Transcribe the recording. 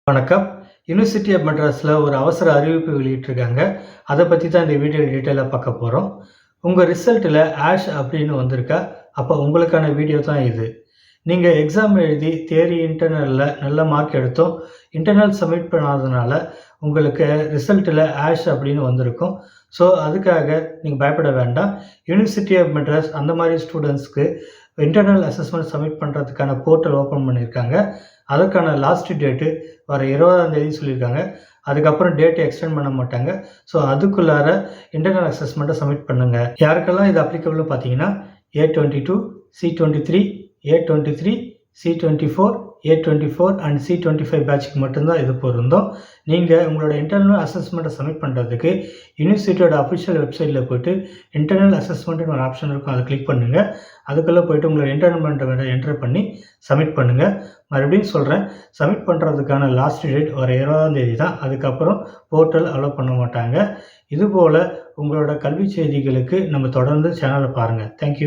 வணக்கம். University of மெட்ராஸில் ஒரு அவசர அறிவிப்பு வெளியிட்டிருக்காங்க. அதை பற்றி தான் இந்த வீடியோ டீட்டெயிலாக பார்க்க போகிறோம். உங்கள் ரிசல்ட்டில் ஆஷ் அப்படின்னு வந்திருக்கா? அப்போ உங்களுக்கான வீடியோ தான் இது. நீங்கள் எக்ஸாம் எழுதி தியரி இன்டர்னலில் நல்ல மார்க் எடுத்தோம், இன்டர்னல் சப்மிட் பண்ணாததுனால உங்களுக்கு ரிசல்ட்டில் ஆஷ் அப்படின்னு வந்திருக்கும். ஸோ அதுக்காக நீங்கள் பயப்பட வேண்டாம். யூனிவர்சிட்டி ஆஃப் மெட்ராஸ் அந்த மாதிரி ஸ்டூடெண்ட்ஸ்க்கு இன்டர்னல் அசஸ்மெண்ட் சப்மிட் பண்ணுறதுக்கான போர்ட்டல் ஓப்பன் பண்ணியிருக்காங்க. அதுக்கான லாஸ்ட் டேட்டு வர 20ஆம் தேதி சொல்லியிருக்காங்க. அதுக்கப்புறம் டேட்டை எக்ஸ்டெண்ட் பண்ண மாட்டாங்க. ஸோ அதுக்குள்ளார இன்டர்னல் அசஸ்மெண்ட்டை சப்மிட் பண்ணுங்கள். யாருக்கெல்லாம் இது அப்ளிகபிள்னு பார்த்தீங்கன்னா A22, C23, A23, C24, A24 and C25 பேட்சுக்கு மட்டும்தான் இது பொருந்தும். நீங்கள் உங்களோட இன்டர்னல் அசஸ்மெண்ட்டை சப்மிட் பண்ணுறதுக்கு யூனிவர்சிட்டியோட அஃபிஷியல் வெப்சைட்டில் போய்ட்டு இன்டர்னல் அசஸ்மெண்ட்டுன்னு ஒரு ஆப்ஷன் இருக்கும், அதை கிளிக் பண்ணுங்கள். அதுக்குள்ளே போய்ட்டு உங்களோட இன்டர்னல் என்ட்ரு பண்ணி சப்மிட் பண்ணுங்கள். மறுபடியும் சொல்கிறேன், சப்மிட் பண்ணுறதுக்கான லாஸ்ட் டேட் வர 20ஆம் தேதி தான். அதுக்கப்புறம் போர்ட்டல் அலோவ் பண்ண மாட்டாங்க. இதுபோல் உங்களோட கல்வி செய்திகளுக்கு நம்ம தொடர்ந்து சேனலை பாருங்கள். தேங்க்யூ.